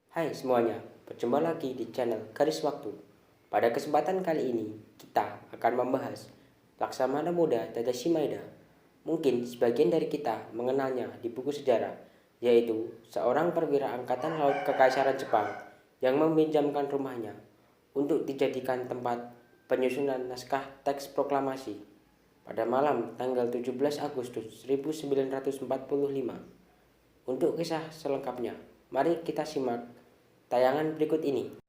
Hai semuanya, berjumpa lagi di channel Garis Waktu. Pada kesempatan kali ini, kita akan membahas Laksamana Muda Tadashi Maeda. Mungkin sebagian dari kita mengenalnya di buku sejarah, yaitu seorang perwira angkatan laut Kekaisaran Jepang yang meminjamkan rumahnya untuk dijadikan tempat penyusunan naskah teks proklamasi pada malam tanggal 17 Agustus 1945. Untuk kisah selengkapnya, mari kita simak tayangan berikut ini.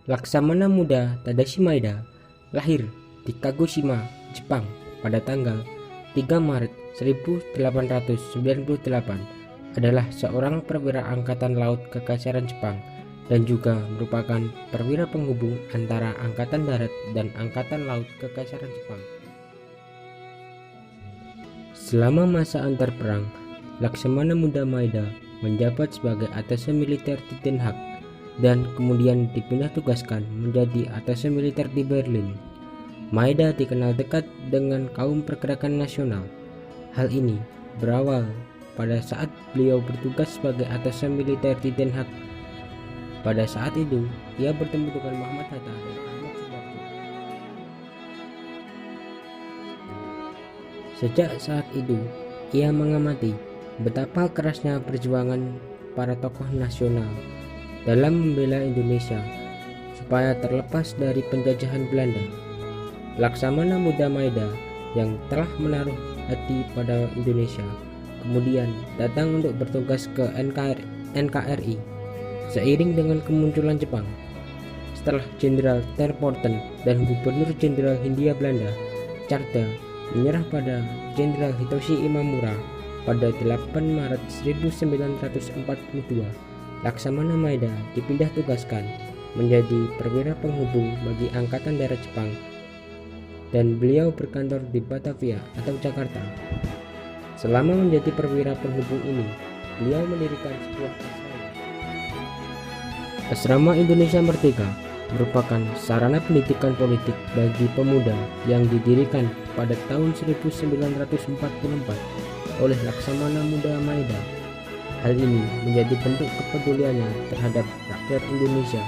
Laksamana Muda Tadashi Maeda lahir di Kagoshima, Jepang pada tanggal 3 Maret 1898, adalah seorang perwira angkatan laut Kekaisaran Jepang dan juga merupakan perwira penghubung antara angkatan darat dan angkatan laut Kekaisaran Jepang. Selama masa antar perang, Laksamana Muda Maeda menjabat sebagai atase militer di Den Haag dan kemudian dipindah tugaskan menjadi atase militer di Berlin. Maeda dikenal dekat dengan kaum pergerakan nasional. Hal ini berawal pada saat beliau bertugas sebagai atase militer di Den Haag. Pada saat itu, ia bertemu dengan Muhammad Hatta dan Ahmad Subarjo. Sejak saat itu, ia mengamati betapa kerasnya perjuangan para tokoh nasional dalam membela Indonesia supaya terlepas dari penjajahan Belanda. Laksamana Muda Maeda yang telah menaruh hati pada Indonesia kemudian datang untuk bertugas ke NKRI seiring dengan kemunculan Jepang. Setelah Jenderal Terpoten dan Gubernur Jenderal Hindia Belanda Tjarda menyerah pada Jenderal Hitoshi Imamura pada 8 Maret 1942, Laksamana Maeda dipindah tugaskan menjadi perwira penghubung bagi Angkatan Darat Jepang dan beliau berkantor di Batavia atau Jakarta. Selama menjadi perwira penghubung ini, beliau mendirikan sebuah asrama. Asrama Indonesia Merdeka merupakan sarana pendidikan politik bagi pemuda yang didirikan pada tahun 1944 oleh Laksamana Muda Maeda. Hal ini menjadi bentuk kepeduliannya terhadap rakyat Indonesia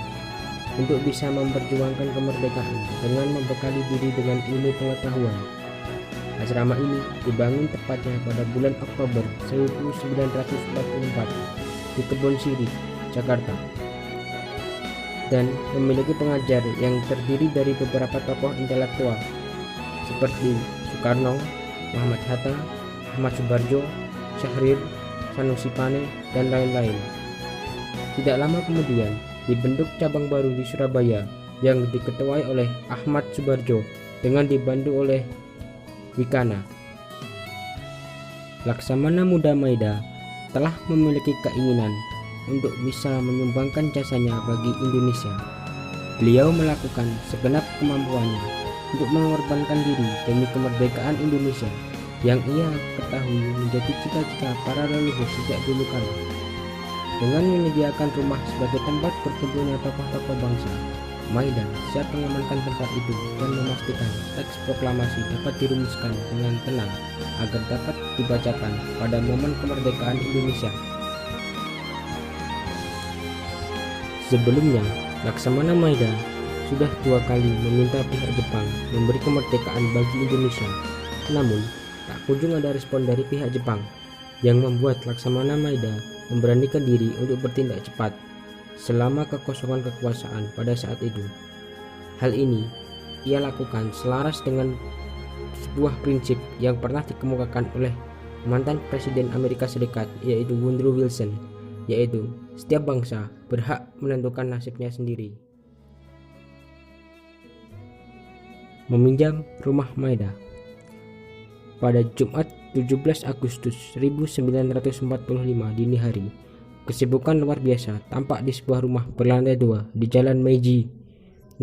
untuk bisa memperjuangkan kemerdekaan dengan membekali diri dengan ilmu pengetahuan. Asrama ini dibangun tepatnya pada bulan Oktober 1944 di Kebon Sirih, Jakarta, dan memiliki pengajar yang terdiri dari beberapa tokoh intelektual seperti Soekarno, Muhammad Hatta, Ahmad Subarjo, Syahrir, Sanusi Pane, dan lain-lain. Tidak lama kemudian dibentuk cabang baru di Surabaya yang diketuai oleh Ahmad Subarjo dengan dibantu oleh Wikana. Laksamana Muda Maeda telah memiliki keinginan untuk bisa menyumbangkan jasanya bagi Indonesia. Beliau melakukan segenap kemampuannya untuk mengorbankan diri demi kemerdekaan Indonesia yang ia ketahui menjadi cita-cita para leluhur sejak dulu kala. Dengan menyediakan rumah sebagai tempat berkumpulnya tokoh-tokoh bangsa, Maeda siap mengamankan tempat itu dan memastikan teks proklamasi dapat dirumuskan dengan tenang agar dapat dibacakan pada momen kemerdekaan Indonesia. Sebelumnya, Laksamana Maeda sudah 2 kali meminta pihak Jepang memberi kemerdekaan bagi Indonesia, namun tak kunjung ada respon dari pihak Jepang yang membuat Laksamana Maeda memberanikan diri untuk bertindak cepat selama kekosongan kekuasaan pada saat itu. Hal ini ia lakukan selaras dengan sebuah prinsip yang pernah dikemukakan oleh mantan Presiden Amerika Serikat, yaitu Woodrow Wilson, yaitu setiap bangsa berhak menentukan nasibnya sendiri. Meminjam rumah Maeda. Pada Jumat 17 Agustus 1945 dini hari, kesibukan luar biasa tampak di sebuah rumah berlantai 2 di Jalan Meiji,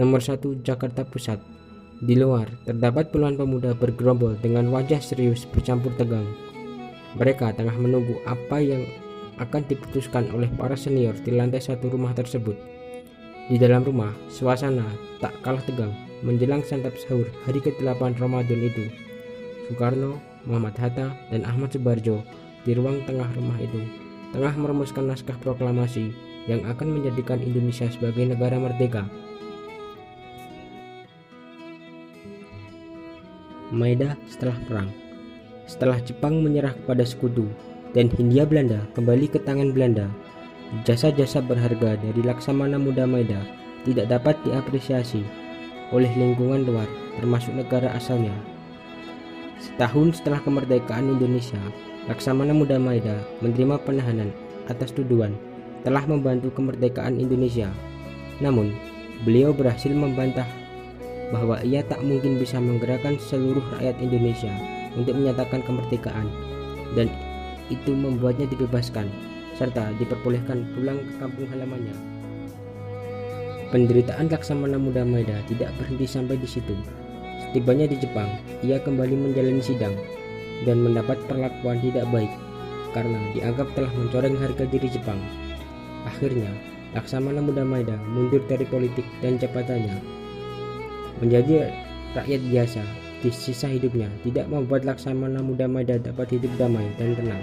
nomor 1 Jakarta Pusat. Di luar terdapat puluhan pemuda bergerombol dengan wajah serius bercampur tegang. Mereka tengah menunggu apa yang akan diputuskan oleh para senior di lantai 1 rumah tersebut. Di dalam rumah, suasana tak kalah tegang menjelang santap sahur hari ke-8 Ramadan itu. Soekarno, Muhammad Hatta, dan Ahmad Subarjo di ruang tengah rumah itu tengah merumuskan naskah proklamasi yang akan menjadikan Indonesia sebagai negara merdeka. Maeda setelah perang. Setelah Jepang menyerah kepada sekutu dan Hindia Belanda kembali ke tangan Belanda, jasa-jasa berharga dari Laksamana Muda Maeda tidak dapat diapresiasi oleh lingkungan luar, termasuk negara asalnya. Setahun setelah kemerdekaan Indonesia, Laksamana Muda Maeda menerima penahanan atas tuduhan telah membantu kemerdekaan Indonesia. Namun, beliau berhasil membantah bahwa ia tak mungkin bisa menggerakkan seluruh rakyat Indonesia untuk menyatakan kemerdekaan, dan itu membuatnya dibebaskan serta diperbolehkan pulang ke kampung halamannya. Penderitaan Laksamana Muda Maeda tidak berhenti sampai di situ. Setibanya di Jepang, ia kembali menjalani sidang dan mendapat perlakuan tidak baik karena dianggap telah mencoreng harga diri Jepang. Akhirnya, Laksamana Muda Maeda mundur dari politik dan jabatannya. Menjadi rakyat biasa di sisa hidupnya tidak membuat Laksamana Muda Maeda dapat hidup damai dan tenang.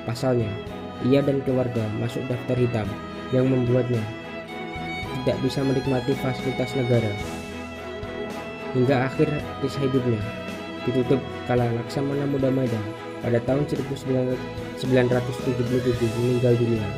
Pasalnya, ia dan keluarga masuk daftar hitam yang membuatnya tidak bisa menikmati fasilitas negara. Hingga akhir kisah hidupnya ditutup kala Laksamana Muda Maeda pada tahun 1977 meninggal dunia.